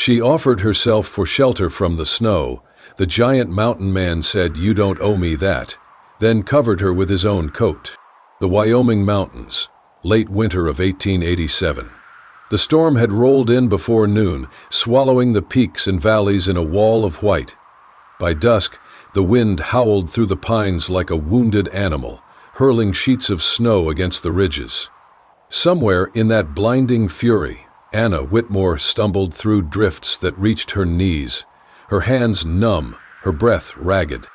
She offered herself for shelter from the snow. The giant mountain man said, "You don't owe me that," then covered her with his own coat. The Wyoming mountains, late winter of 1887. The storm had rolled in before noon, swallowing the peaks and valleys in a wall of white. By dusk, the wind howled through the pines like a wounded animal, hurling sheets of snow against the ridges. Somewhere in that blinding fury, Anna Whitmore stumbled through drifts that reached her knees, her hands numb, her breath ragged.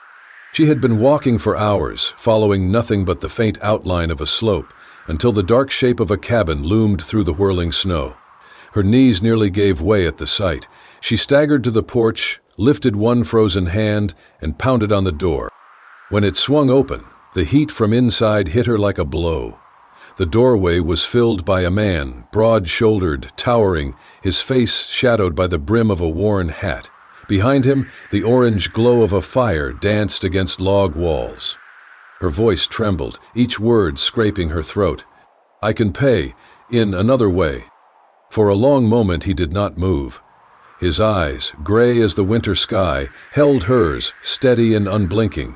She had been walking for hours, following nothing but the faint outline of a slope, until the dark shape of a cabin loomed through the whirling snow. Her knees nearly gave way at the sight. She staggered to the porch, lifted one frozen hand, and pounded on the door. When it swung open, the heat from inside hit her like a blow. The doorway was filled by a man, broad-shouldered, towering, his face shadowed by the brim of a worn hat. Behind him, the orange glow of a fire danced against log walls. Her voice trembled, each word scraping her throat. "I can pay, in another way." For a long moment he did not move. His eyes, gray as the winter sky, held hers, steady and unblinking.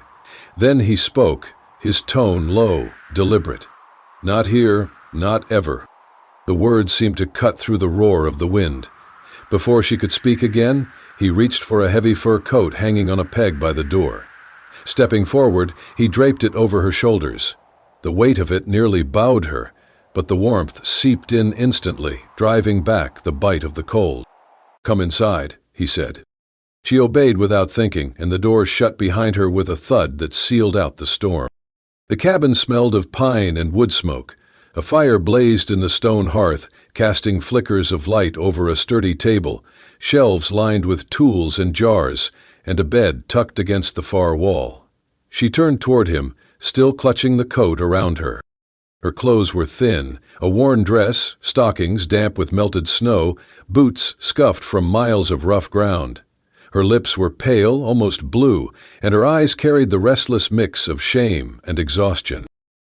Then he spoke, his tone low, deliberate. "Not here, not ever." The words seemed to cut through the roar of the wind. Before she could speak again, he reached for a heavy fur coat hanging on a peg by the door. Stepping forward, he draped it over her shoulders. The weight of it nearly bowed her, but the warmth seeped in instantly, driving back the bite of the cold. "Come inside," he said. She obeyed without thinking, and the door shut behind her with a thud that sealed out the storm. The cabin smelled of pine and wood smoke. A fire blazed in the stone hearth, casting flickers of light over a sturdy table, shelves lined with tools and jars, and a bed tucked against the far wall. She turned toward him, still clutching the coat around her. Her clothes were thin, a worn dress, stockings damp with melted snow, boots scuffed from miles of rough ground. Her lips were pale, almost blue, and her eyes carried the restless mix of shame and exhaustion.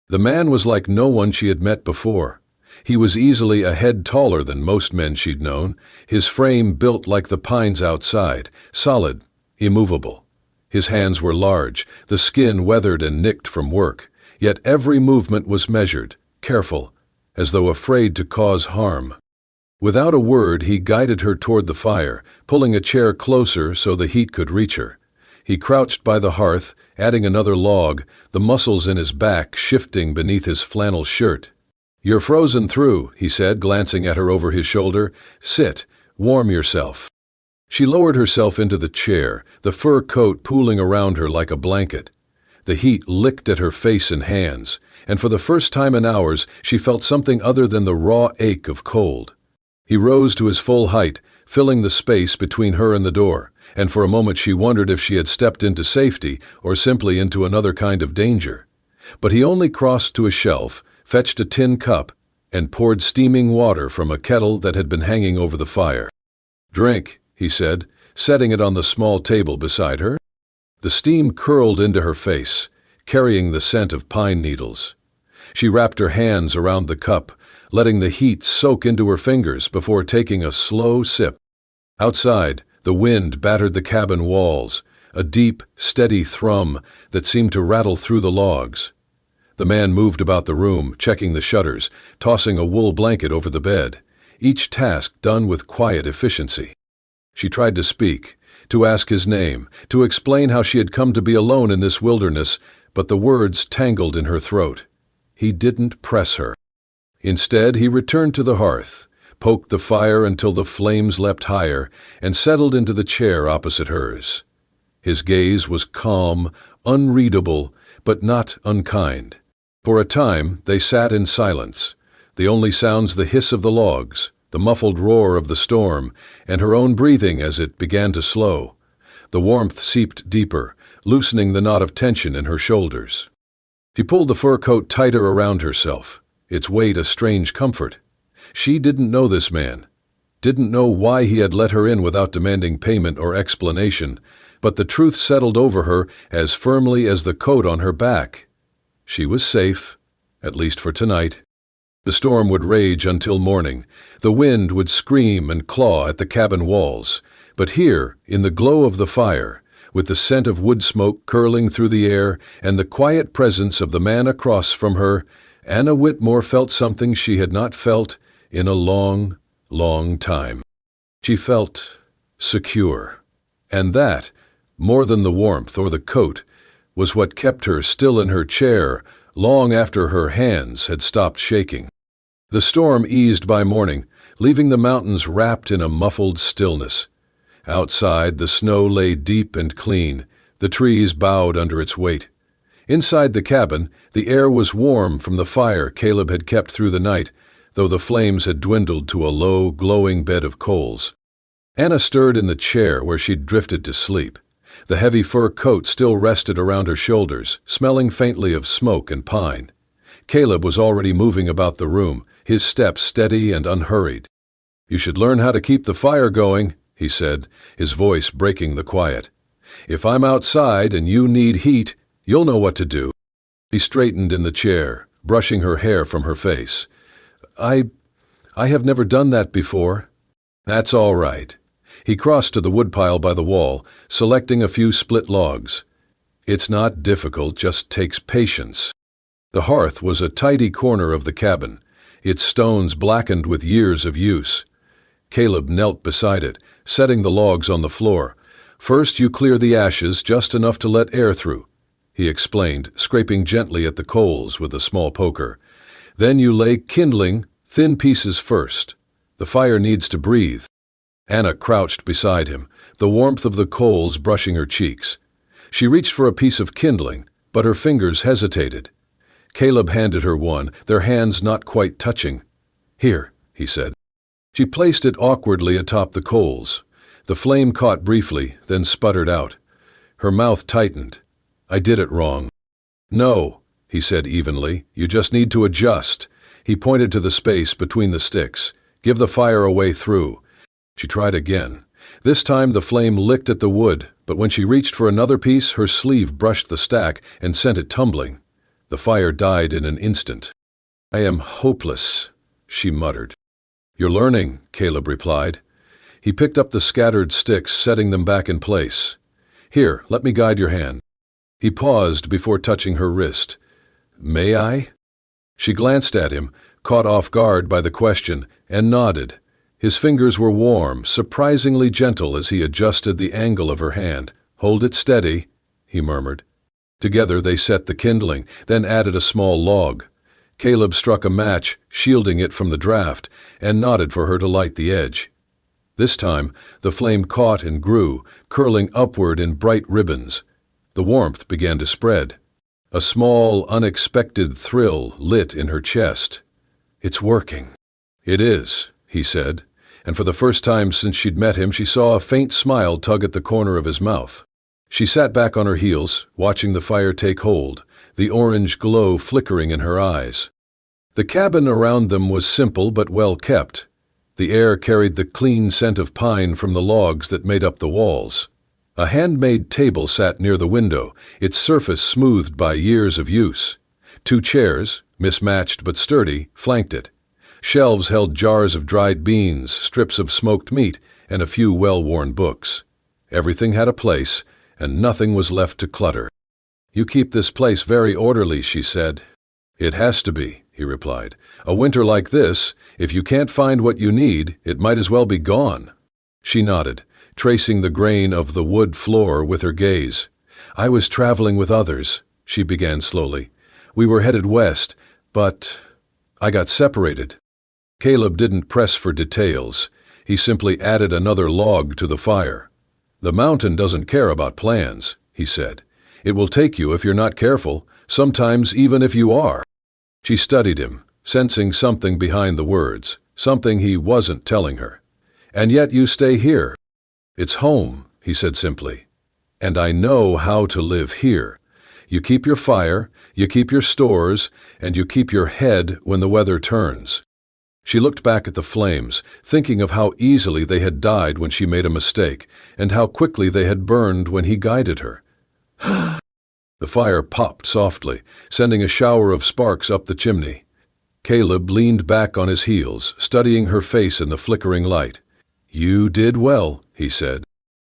The man was like no one she had met before. He was easily a head taller than most men she'd known, his frame built like the pines outside, solid, immovable. His hands were large, the skin weathered and nicked from work, yet every movement was measured, careful, as though afraid to cause harm. Without a word, he guided her toward the fire, pulling a chair closer so the heat could reach her. He crouched by the hearth, adding another log, the muscles in his back shifting beneath his flannel shirt. "You're frozen through," he said, glancing at her over his shoulder. "Sit, warm yourself." She lowered herself into the chair, the fur coat pooling around her like a blanket. The heat licked at her face and hands, and for the first time in hours she felt something other than the raw ache of cold. He rose to his full height, filling the space between her and the door, and for a moment she wondered if she had stepped into safety or simply into another kind of danger. But he only crossed to a shelf, fetched a tin cup, and poured steaming water from a kettle that had been hanging over the fire. "Drink," he said, setting it on the small table beside her. The steam curled into her face, carrying the scent of pine needles. She wrapped her hands around the cup, letting the heat soak into her fingers before taking a slow sip. Outside, the wind battered the cabin walls, a deep, steady thrum that seemed to rattle through the logs. The man moved about the room, checking the shutters, tossing a wool blanket over the bed, each task done with quiet efficiency. She tried to speak, to ask his name, to explain how she had come to be alone in this wilderness, but the words tangled in her throat. He didn't press her. Instead, he returned to the hearth, poked the fire until the flames leapt higher, and settled into the chair opposite hers. His gaze was calm, unreadable, but not unkind. For a time, they sat in silence, the only sounds the hiss of the logs, the muffled roar of the storm, and her own breathing as it began to slow. The warmth seeped deeper, loosening the knot of tension in her shoulders. She pulled the fur coat tighter around herself, its weight a strange comfort. She didn't know this man, didn't know why he had let her in without demanding payment or explanation, but the truth settled over her as firmly as the coat on her back. She was safe, at least for tonight. The storm would rage until morning. The wind would scream and claw at the cabin walls. But here, in the glow of the fire, with the scent of wood smoke curling through the air and the quiet presence of the man across from her, Anna Whitmore felt something she had not felt in a long, long time. She felt secure. And that, more than the warmth or the coat, was what kept her still in her chair long after her hands had stopped shaking. The storm eased by morning, leaving the mountains wrapped in a muffled stillness. Outside, the snow lay deep and clean, the trees bowed under its weight. Inside the cabin, the air was warm from the fire Caleb had kept through the night, though the flames had dwindled to a low, glowing bed of coals. Anna stirred in the chair where she'd drifted to sleep. The heavy fur coat still rested around her shoulders, smelling faintly of smoke and pine. Caleb was already moving about the room, his steps steady and unhurried. "You should learn how to keep the fire going," he said, his voice breaking the quiet. "If I'm outside and you need heat, you'll know what to do." He straightened in the chair, brushing her hair from her face. I have never done that before." "That's all right." He crossed to the woodpile by the wall, selecting a few split logs. "It's not difficult, just takes patience." The hearth was a tidy corner of the cabin, its stones blackened with years of use. Caleb knelt beside it, setting the logs on the floor. "First you clear the ashes just enough to let air through," he explained, scraping gently at the coals with a small poker. "Then you lay kindling, thin pieces first. The fire needs to breathe." Anna crouched beside him, the warmth of the coals brushing her cheeks. She reached for a piece of kindling, but her fingers hesitated. Caleb handed her one, their hands not quite touching. "Here," he said. She placed it awkwardly atop the coals. The flame caught briefly, then sputtered out. Her mouth tightened. "I did it wrong." "No," he said evenly, "you just need to adjust." He pointed to the space between the sticks. "Give the fire a way through." She tried again. This time the flame licked at the wood, but when she reached for another piece, her sleeve brushed the stack and sent it tumbling. The fire died in an instant. "I am hopeless," she muttered. "You're learning," Caleb replied. He picked up the scattered sticks, setting them back in place. "Here, let me guide your hand." He paused before touching her wrist. "May I?" She glanced at him, caught off guard by the question, and nodded. His fingers were warm, surprisingly gentle as he adjusted the angle of her hand. "Hold it steady," he murmured. Together they set the kindling, then added a small log. Caleb struck a match, shielding it from the draft, and nodded for her to light the edge. This time, the flame caught and grew, curling upward in bright ribbons. The warmth began to spread. A small, unexpected thrill lit in her chest. "It's working." "It is," he said, and for the first time since she'd met him, she saw a faint smile tug at the corner of his mouth. She sat back on her heels, watching the fire take hold, the orange glow flickering in her eyes. The cabin around them was simple but well kept. The air carried the clean scent of pine from the logs that made up the walls. A handmade table sat near the window, its surface smoothed by years of use. 2 chairs, mismatched but sturdy, flanked it. Shelves held jars of dried beans, strips of smoked meat, and a few well-worn books. Everything had a place, and nothing was left to clutter. "You keep this place very orderly," she said. "It has to be," he replied. "A winter like this, if you can't find what you need, it might as well be gone." She nodded, tracing the grain of the wood floor with her gaze. "I was traveling with others," she began slowly. "We were headed west, but I got separated." Caleb didn't press for details. He simply added another log to the fire. "The mountain doesn't care about plans," he said. "It will take you if you're not careful, sometimes even if you are." She studied him, sensing something behind the words, something he wasn't telling her. "And yet you stay here." "It's home," he said simply. "And I know how to live here. You keep your fire, you keep your stores, and you keep your head when the weather turns." She looked back at the flames, thinking of how easily they had died when she made a mistake, and how quickly they had burned when he guided her. The fire popped softly, sending a shower of sparks up the chimney. Caleb leaned back on his heels, studying her face in the flickering light. "You did well," he said.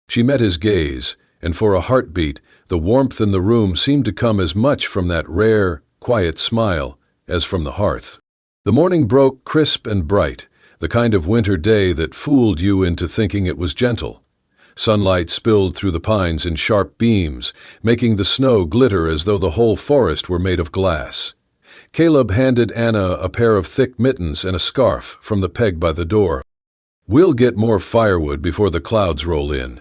She met his gaze, and for a heartbeat, the warmth in the room seemed to come as much from that rare, quiet smile as from the hearth. The morning broke crisp and bright, the kind of winter day that fooled you into thinking it was gentle. Sunlight spilled through the pines in sharp beams, making the snow glitter as though the whole forest were made of glass. Caleb handed Anna a pair of thick mittens and a scarf from the peg by the door. "We'll get more firewood before the clouds roll in,"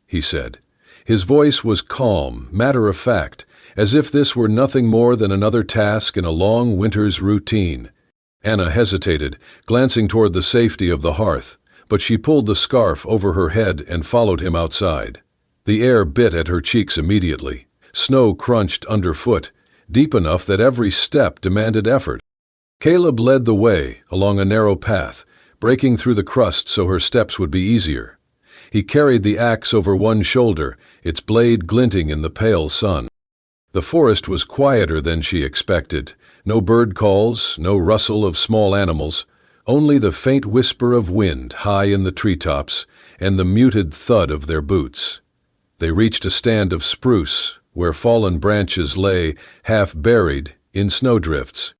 he said. His voice was calm, matter-of-fact, as if this were nothing more than another task in a long winter's routine. Anna hesitated, glancing toward the safety of the hearth, but she pulled the scarf over her head and followed him outside. The air bit at her cheeks immediately. Snow crunched underfoot, deep enough that every step demanded effort. Caleb led the way along a narrow path, breaking through the crust so her steps would be easier. He carried the axe over one shoulder, its blade glinting in the pale sun. The forest was quieter than she expected. No bird calls, no rustle of small animals, only the faint whisper of wind high in the treetops and the muted thud of their boots. They reached a stand of spruce, where fallen branches lay, half buried, in snowdrifts.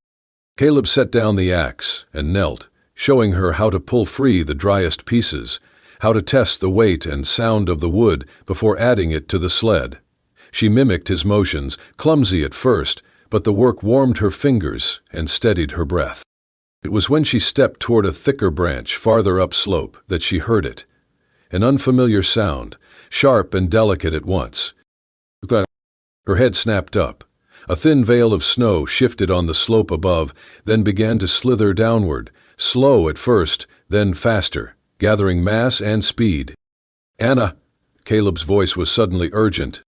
Caleb set down the axe and knelt, showing her how to pull free the driest pieces, how to test the weight and sound of the wood before adding it to the sled. She mimicked his motions, clumsy at first, but the work warmed her fingers and steadied her breath. It was when she stepped toward a thicker branch farther upslope that she heard it. An unfamiliar sound, sharp and delicate at once. Her head snapped up. A thin veil of snow shifted on the slope above, then began to slither downward, slow at first, then faster, gathering mass and speed. "Anna!" Caleb's voice was suddenly urgent.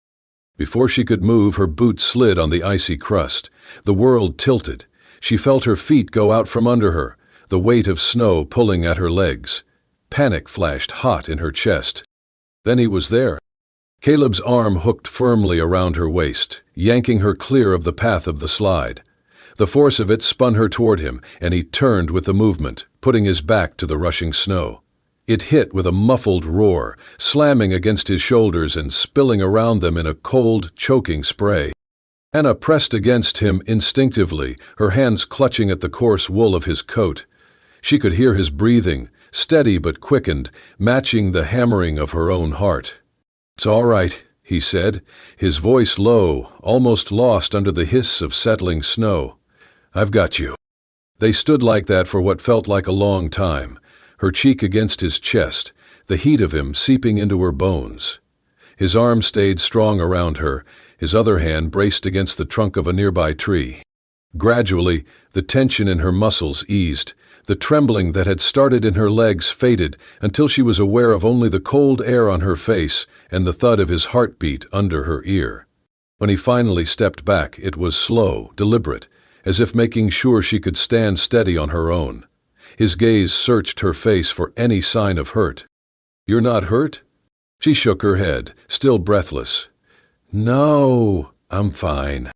Before she could move, her boot slid on the icy crust. The world tilted. She felt her feet go out from under her, the weight of snow pulling at her legs. Panic flashed hot in her chest. Then he was there. Caleb's arm hooked firmly around her waist, yanking her clear of the path of the slide. The force of it spun her toward him, and he turned with the movement, putting his back to the rushing snow. It hit with a muffled roar, slamming against his shoulders and spilling around them in a cold, choking spray. Anna pressed against him instinctively, her hands clutching at the coarse wool of his coat. She could hear his breathing, steady but quickened, matching the hammering of her own heart. "It's all right," he said, his voice low, almost lost under the hiss of settling snow. "I've got you." They stood like that for what felt like a long time, her cheek against his chest, the heat of him seeping into her bones. His arm stayed strong around her, his other hand braced against the trunk of a nearby tree. Gradually, the tension in her muscles eased. The trembling that had started in her legs faded until she was aware of only the cold air on her face and the thud of his heartbeat under her ear. When he finally stepped back, it was slow, deliberate, as if making sure she could stand steady on her own. His gaze searched her face for any sign of hurt. "You're not hurt?" She shook her head, still breathless. "No, I'm fine."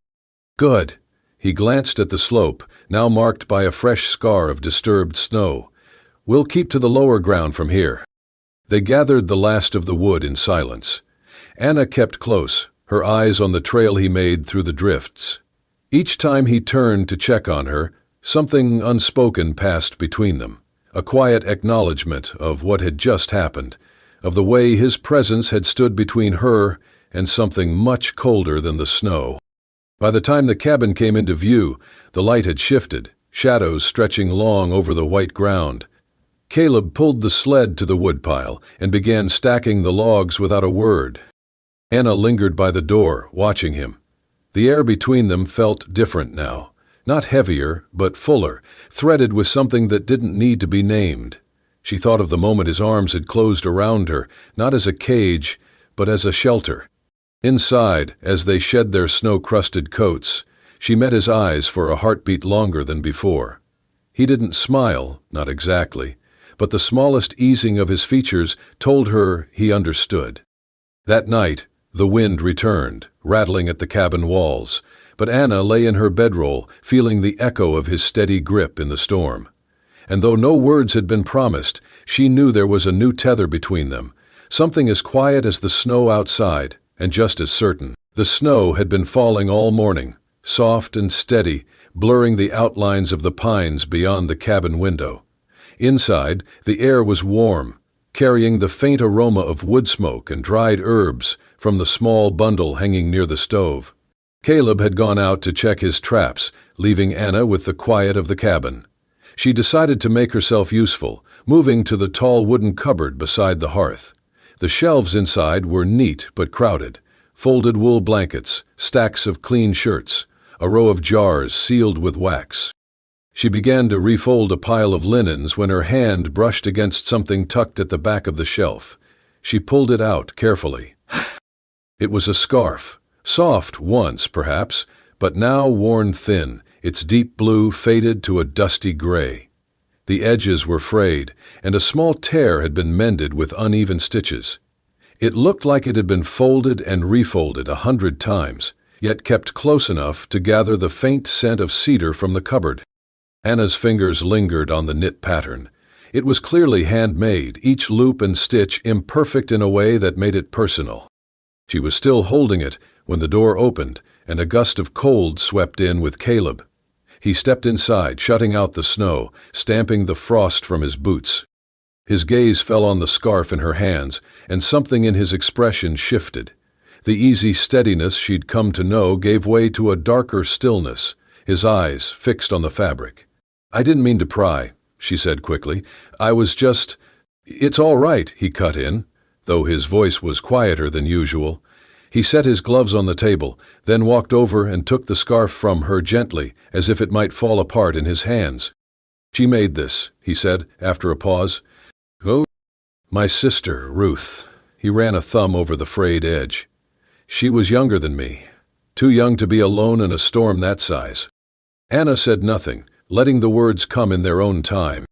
"Good." He glanced at the slope, now marked by a fresh scar of disturbed snow. "We'll keep to the lower ground from here." They gathered the last of the wood in silence. Anna kept close, her eyes on the trail he made through the drifts. Each time he turned to check on her, something unspoken passed between them, a quiet acknowledgement of what had just happened, of the way his presence had stood between her and something much colder than the snow. By the time the cabin came into view, the light had shifted, shadows stretching long over the white ground. Caleb pulled the sled to the woodpile and began stacking the logs without a word. Anna lingered by the door, watching him. The air between them felt different now, not heavier, but fuller, threaded with something that didn't need to be named. She thought of the moment his arms had closed around her, not as a cage, but as a shelter. Inside, as they shed their snow-crusted coats, she met his eyes for a heartbeat longer than before. He didn't smile, not exactly, but the smallest easing of his features told her he understood. That night, the wind returned, rattling at the cabin walls. but Anna lay in her bedroll, feeling the echo of his steady grip in the storm. And though no words had been promised, she knew there was a new tether between them, something as quiet as the snow outside, and just as certain. The snow had been falling all morning, soft and steady, blurring the outlines of the pines beyond the cabin window. Inside, the air was warm, carrying the faint aroma of wood smoke and dried herbs from the small bundle hanging near the stove. Caleb had gone out to check his traps, leaving Anna with the quiet of the cabin. She decided to make herself useful, moving to the tall wooden cupboard beside the hearth. The shelves inside were neat but crowded. Folded wool blankets, stacks of clean shirts, a row of jars sealed with wax. She began to refold a pile of linens when her hand brushed against something tucked at the back of the shelf. She pulled it out carefully. It was a scarf, soft once, perhaps, but now worn thin, its deep blue faded to a dusty gray. The edges were frayed, and a small tear had been mended with uneven stitches. It looked like it had been folded and refolded 100 times, yet kept close enough to gather the faint scent of cedar from the cupboard. Anna's fingers lingered on the knit pattern. It was clearly handmade, each loop and stitch imperfect in a way that made it personal. She was still holding it when the door opened and a gust of cold swept in with Caleb. He stepped inside, shutting out the snow, stamping the frost from his boots. His gaze fell on the scarf in her hands, and something in his expression shifted. The easy steadiness she'd come to know gave way to a darker stillness, his eyes fixed on the fabric. "I didn't mean to pry," she said quickly. "I was just—" "It's all right," he cut in, though his voice was quieter than usual. He set his gloves on the table, then walked over and took the scarf from her gently, as if it might fall apart in his hands. "She made this," he said, after a pause. "Oh, my sister, Ruth." He ran a thumb over the frayed edge. "She was younger than me, too young to be alone in a storm that size." Anna said nothing, letting the words come in their own time.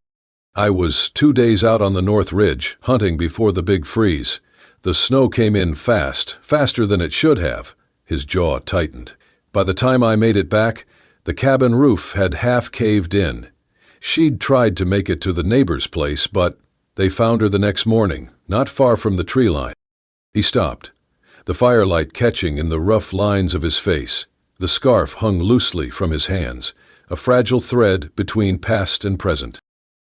"I was 2 days out on the North Ridge, hunting before the big freeze. The snow came in fast, faster than it should have." His jaw tightened. "By the time I made it back, the cabin roof had half caved in. She'd tried to make it to the neighbor's place, but they found her the next morning, not far from the tree line." He stopped, the firelight catching in the rough lines of his face. The scarf hung loosely from his hands, a fragile thread between past and present.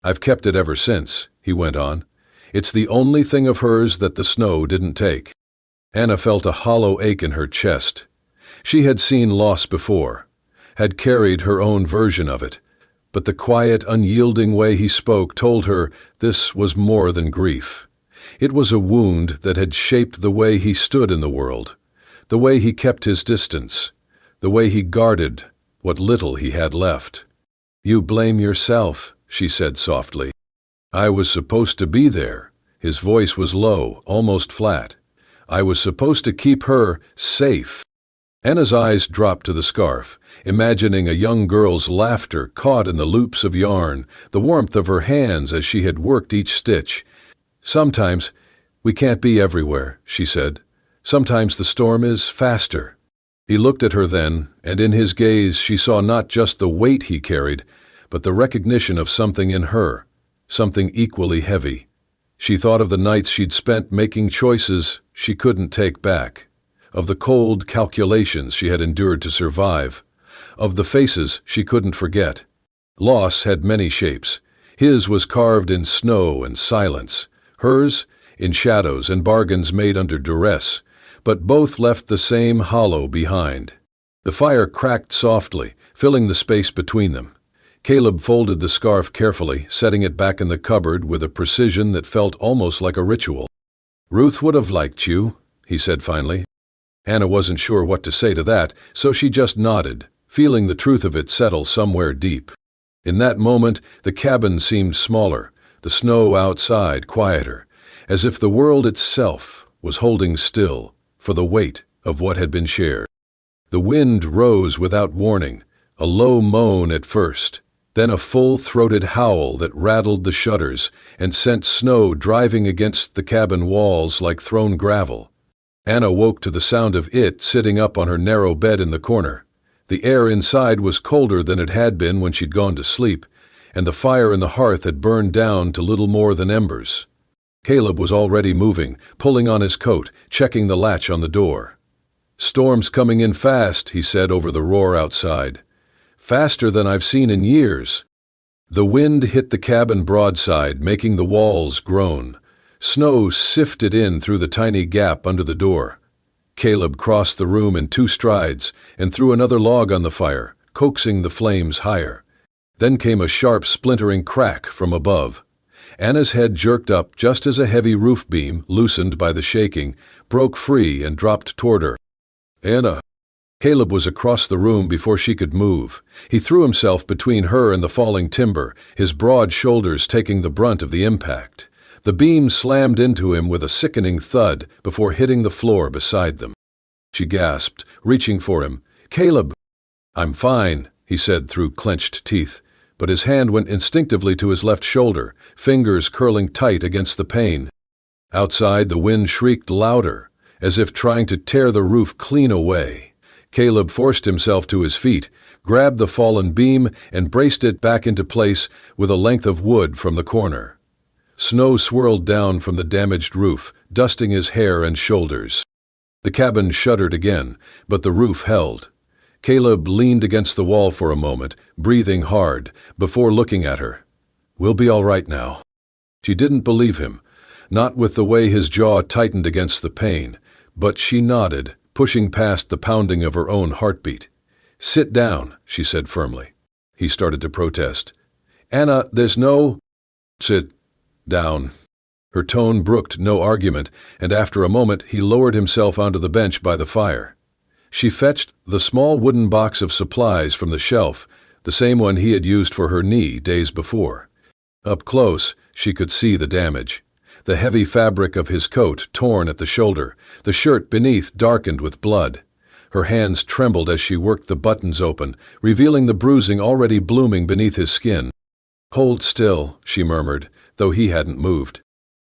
"I've kept it ever since," he went on. "It's the only thing of hers that the snow didn't take." Anna felt a hollow ache in her chest. She had seen loss before, had carried her own version of it, but the quiet, unyielding way he spoke told her this was more than grief. It was a wound that had shaped the way he stood in the world, the way he kept his distance, the way he guarded what little he had left. "You blame yourself," she said softly. "I was supposed to be there." His voice was low, almost flat. "I was supposed to keep her safe." Anna's eyes dropped to the scarf, imagining a young girl's laughter caught in the loops of yarn, the warmth of her hands as she had worked each stitch. "Sometimes we can't be everywhere," she said. "Sometimes the storm is faster." He looked at her then, and in his gaze she saw not just the weight he carried, but the recognition of something in her, something equally heavy. She thought of the nights she'd spent making choices she couldn't take back, of the cold calculations she had endured to survive, of the faces she couldn't forget. Loss had many shapes. His was carved in snow and silence, hers in shadows and bargains made under duress, but both left the same hollow behind. The fire cracked softly, filling the space between them. Caleb folded the scarf carefully, setting it back in the cupboard with a precision that felt almost like a ritual. "Ruth would have liked you," he said finally. Anna wasn't sure what to say to that, so she just nodded, feeling the truth of it settle somewhere deep. In that moment, the cabin seemed smaller, the snow outside quieter, as if the world itself was holding still for the weight of what had been shared. The wind rose without warning, a low moan at first, then a full-throated howl that rattled the shutters and sent snow driving against the cabin walls like thrown gravel. Anna woke to the sound of it sitting up on her narrow bed in the corner. The air inside was colder than it had been when she'd gone to sleep, and the fire in the hearth had burned down to little more than embers. Caleb was already moving, pulling on his coat, checking the latch on the door. "Storm's coming in fast," he said over the roar outside. "Faster than I've seen in years." The wind hit the cabin broadside, making the walls groan. Snow sifted in through the tiny gap under the door. Caleb crossed the room in 2 strides and threw another log on the fire, coaxing the flames higher. Then came a sharp splintering crack from above. Anna's head jerked up just as a heavy roof beam, loosened by the shaking, broke free and dropped toward her. "Anna!" Caleb was across the room before she could move. He threw himself between her and the falling timber, his broad shoulders taking the brunt of the impact. The beam slammed into him with a sickening thud before hitting the floor beside them. She gasped, reaching for him. "Caleb!" "I'm fine," he said through clenched teeth, but his hand went instinctively to his left shoulder, fingers curling tight against the pane. Outside, the wind shrieked louder, as if trying to tear the roof clean away. Caleb forced himself to his feet, grabbed the fallen beam, and braced it back into place with a length of wood from the corner. Snow swirled down from the damaged roof, dusting his hair and shoulders. The cabin shuddered again, but the roof held. Caleb leaned against the wall for a moment, breathing hard, before looking at her. "We'll be all right now." She didn't believe him, not with the way his jaw tightened against the pane, but she nodded, pushing past the pounding of her own heartbeat. "Sit down," she said firmly. He started to protest. "Anna, there's no—" "Sit down." Her tone brooked no argument, and after a moment he lowered himself onto the bench by the fire. She fetched the small wooden box of supplies from the shelf, the same one he had used for her knee days before. Up close, she could see the damage. The heavy fabric of his coat torn at the shoulder, the shirt beneath darkened with blood. Her hands trembled as she worked the buttons open, revealing the bruising already blooming beneath his skin. "Hold still," she murmured, though he hadn't moved.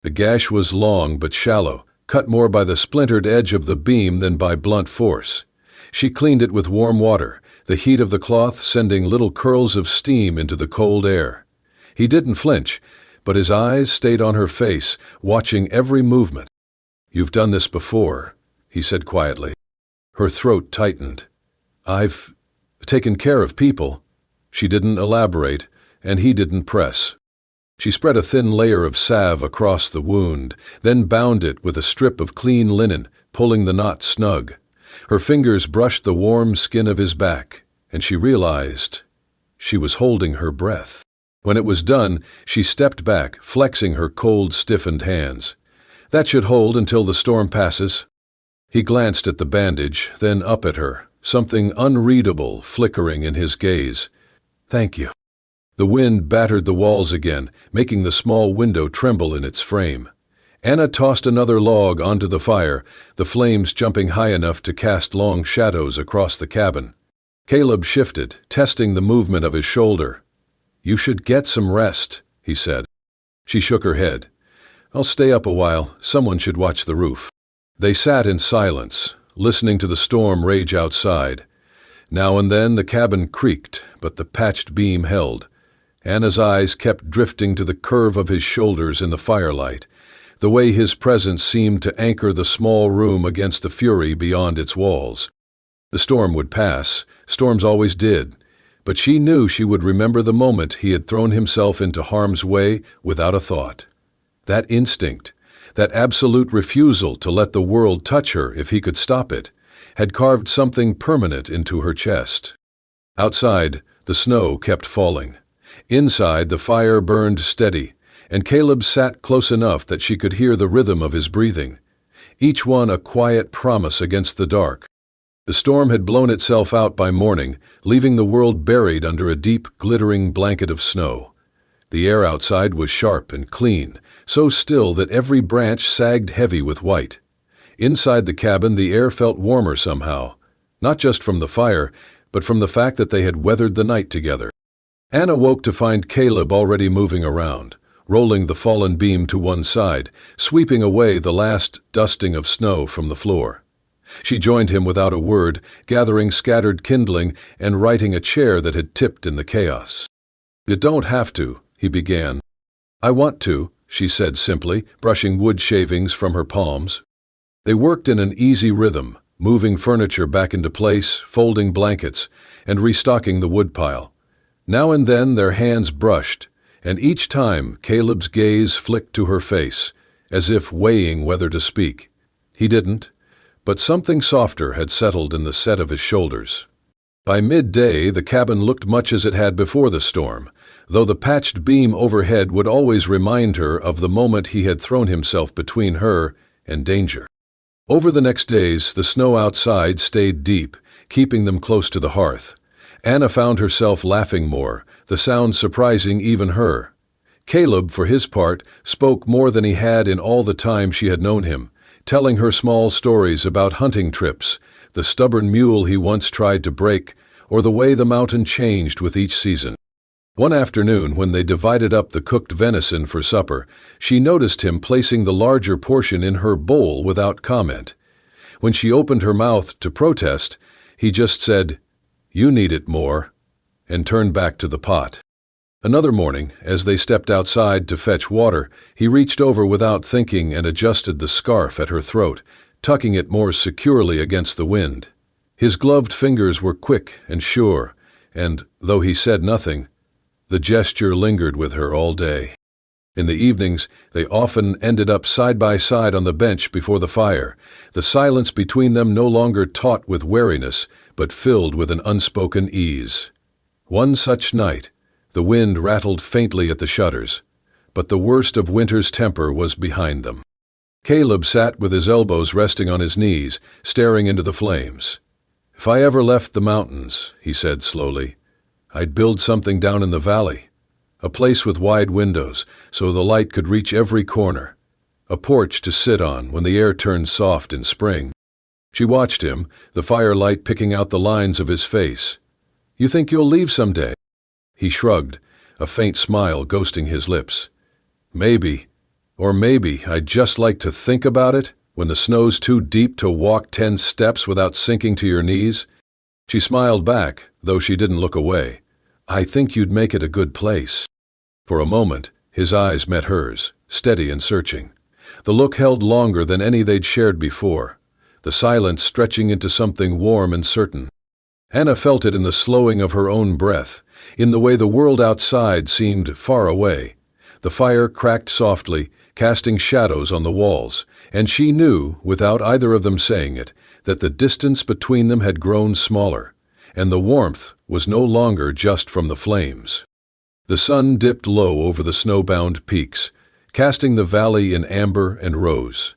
The gash was long but shallow, cut more by the splintered edge of the beam than by blunt force. She cleaned it with warm water, the heat of the cloth sending little curls of steam into the cold air. He didn't flinch, but his eyes stayed on her face, watching every movement. "You've done this before," he said quietly. Her throat tightened. "I've taken care of people." She didn't elaborate, and he didn't press. She spread a thin layer of salve across the wound, then bound it with a strip of clean linen, pulling the knot snug. Her fingers brushed the warm skin of his back, and she realized she was holding her breath. When it was done, she stepped back, flexing her cold, stiffened hands. "That should hold until the storm passes." He glanced at the bandage, then up at her, something unreadable flickering in his gaze. "Thank you." The wind battered the walls again, making the small window tremble in its frame. Anna tossed another log onto the fire, the flames jumping high enough to cast long shadows across the cabin. Caleb shifted, testing the movement of his shoulder. "You should get some rest," he said. She shook her head. "I'll stay up a while. Someone should watch the roof." They sat in silence, listening to the storm rage outside. Now and then the cabin creaked, but the patched beam held. Anna's eyes kept drifting to the curve of his shoulders in the firelight, the way his presence seemed to anchor the small room against the fury beyond its walls. The storm would pass, storms always did, but she knew she would remember the moment he had thrown himself into harm's way without a thought. That instinct, that absolute refusal to let the world touch her if he could stop it, had carved something permanent into her chest. Outside, the snow kept falling. Inside, the fire burned steady, and Caleb sat close enough that she could hear the rhythm of his breathing, each one a quiet promise against the dark. The storm had blown itself out by morning, leaving the world buried under a deep, glittering blanket of snow. The air outside was sharp and clean, so still that every branch sagged heavy with white. Inside the cabin, the air felt warmer somehow, not just from the fire, but from the fact that they had weathered the night together. Anna woke to find Caleb already moving around, rolling the fallen beam to one side, sweeping away the last dusting of snow from the floor. She joined him without a word, gathering scattered kindling and righting a chair that had tipped in the chaos. "You don't have to," he began. "I want to," she said simply, brushing wood shavings from her palms. They worked in an easy rhythm, moving furniture back into place, folding blankets, and restocking the woodpile. Now and then their hands brushed, and each time Caleb's gaze flicked to her face, as if weighing whether to speak. He didn't, but something softer had settled in the set of his shoulders. By midday, the cabin looked much as it had before the storm, though the patched beam overhead would always remind her of the moment he had thrown himself between her and danger. Over the next days, the snow outside stayed deep, keeping them close to the hearth. Anna found herself laughing more, the sound surprising even her. Caleb, for his part, spoke more than he had in all the time she had known him, telling her small stories about hunting trips, the stubborn mule he once tried to break, or the way the mountain changed with each season. One afternoon, when they divided up the cooked venison for supper, she noticed him placing the larger portion in her bowl without comment. When she opened her mouth to protest, he just said, "You need it more," and turned back to the pot. Another morning, as they stepped outside to fetch water, he reached over without thinking and adjusted the scarf at her throat, tucking it more securely against the wind. His gloved fingers were quick and sure, and, though he said nothing, the gesture lingered with her all day. In the evenings, they often ended up side by side on the bench before the fire, the silence between them no longer taut with wariness, but filled with an unspoken ease. One such night, the wind rattled faintly at the shutters, but the worst of winter's temper was behind them. Caleb sat with his elbows resting on his knees, staring into the flames. "If I ever left the mountains," he said slowly, "I'd build something down in the valley. A place with wide windows, so the light could reach every corner. A porch to sit on when the air turned soft in spring." She watched him, the firelight picking out the lines of his face. "You think you'll leave someday?" He shrugged, a faint smile ghosting his lips. "Maybe. Or maybe I'd just like to think about it when the snow's too deep to walk 10 steps without sinking to your knees." She smiled back, though she didn't look away. "I think you'd make it a good place." For a moment, his eyes met hers, steady and searching. The look held longer than any they'd shared before, the silence stretching into something warm and certain. Anna felt it in the slowing of her own breath, in the way the world outside seemed far away. The fire cracked softly, casting shadows on the walls, and she knew, without either of them saying it, that the distance between them had grown smaller, and the warmth was no longer just from the flames. The sun dipped low over the snowbound peaks, casting the valley in amber and rose.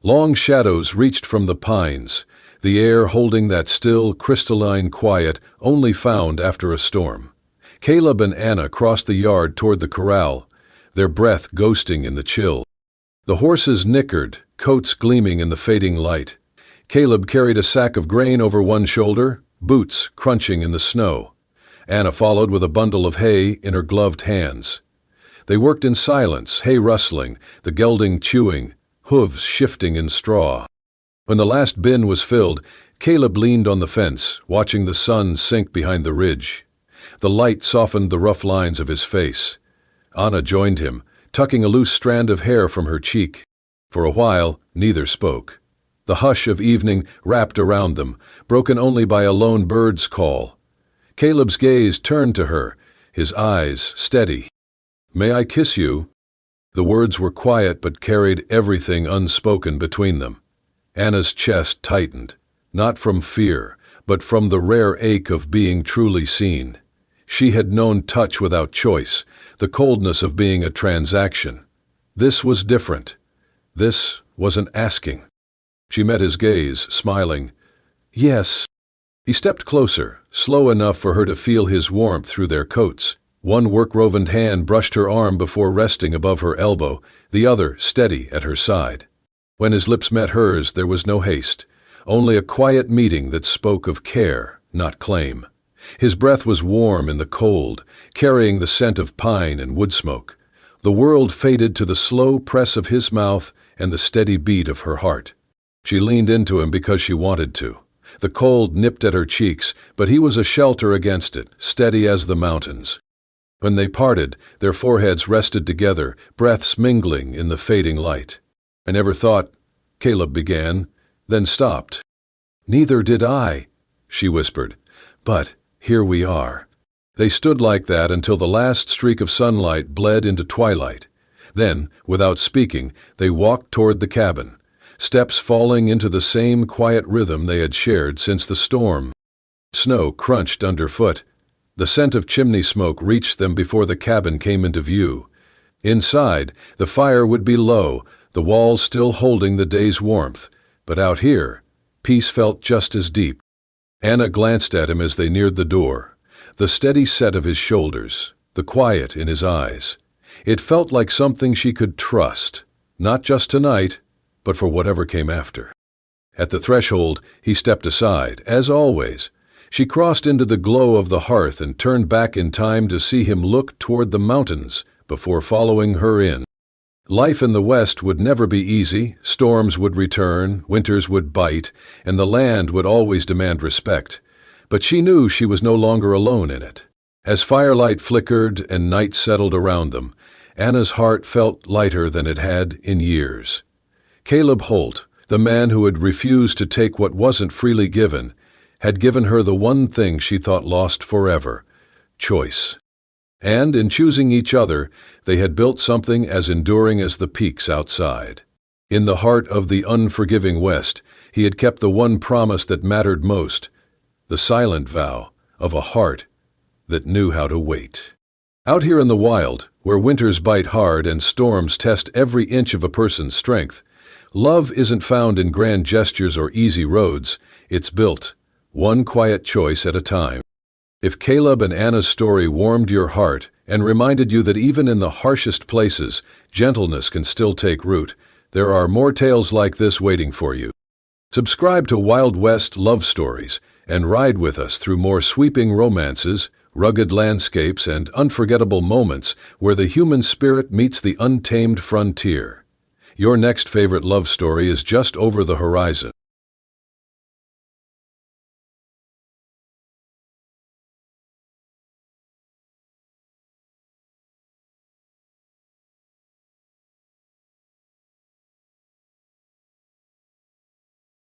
Long shadows reached from the pines, the air holding that still, crystalline quiet only found after a storm. Caleb and Anna crossed the yard toward the corral, their breath ghosting in the chill. The horses nickered, coats gleaming in the fading light. Caleb carried a sack of grain over one shoulder, boots crunching in the snow. Anna followed with a bundle of hay in her gloved hands. They worked in silence, hay rustling, the gelding chewing, hooves shifting in straw. When the last bin was filled, Caleb leaned on the fence, watching the sun sink behind the ridge. The light softened the rough lines of his face. Anna joined him, tucking a loose strand of hair from her cheek. For a while, neither spoke. The hush of evening wrapped around them, broken only by a lone bird's call. Caleb's gaze turned to her, his eyes steady. "May I kiss you?" The words were quiet but carried everything unspoken between them. Anna's chest tightened, not from fear, but from the rare ache of being truly seen. She had known touch without choice, the coldness of being a transaction. This was different. This wasn't asking. She met his gaze, smiling. "Yes." He stepped closer, slow enough for her to feel his warmth through their coats. One work-rovened hand brushed her arm before resting above her elbow, the other steady at her side. When his lips met hers, there was no haste, only a quiet meeting that spoke of care, not claim. His breath was warm in the cold, carrying the scent of pine and wood smoke. The world faded to the slow press of his mouth and the steady beat of her heart. She leaned into him because she wanted to. The cold nipped at her cheeks, but he was a shelter against it, steady as the mountains. When they parted, their foreheads rested together, breaths mingling in the fading light. "I never thought," Caleb began, then stopped. "Neither did I," she whispered. "But here we are." They stood like that until the last streak of sunlight bled into twilight. Then, without speaking, they walked toward the cabin, steps falling into the same quiet rhythm they had shared since the storm. Snow crunched underfoot. The scent of chimney smoke reached them before the cabin came into view. Inside, the fire would be low, the walls still holding the day's warmth, but out here, peace felt just as deep. Anna glanced at him as they neared the door, the steady set of his shoulders, the quiet in his eyes. It felt like something she could trust, not just tonight, but for whatever came after. At the threshold, he stepped aside, as always. She crossed into the glow of the hearth and turned back in time to see him look toward the mountains before following her in. Life in the West would never be easy. Storms would return, winters would bite, and the land would always demand respect. But she knew she was no longer alone in it. As firelight flickered and night settled around them, Anna's heart felt lighter than it had in years. Caleb Holt, the man who had refused to take what wasn't freely given, had given her the one thing she thought lost forever: choice. And in choosing each other, they had built something as enduring as the peaks outside. In the heart of the unforgiving West, he had kept the one promise that mattered most, the silent vow of a heart that knew how to wait. Out here in the wild, where winters bite hard and storms test every inch of a person's strength, love isn't found in grand gestures or easy roads. It's built, one quiet choice at a time. If Caleb and Anna's story warmed your heart and reminded you that even in the harshest places, gentleness can still take root, there are more tales like this waiting for you. Subscribe to Wild West Love Stories and ride with us through more sweeping romances, rugged landscapes, and unforgettable moments where the human spirit meets the untamed frontier. Your next favorite love story is just over the horizon.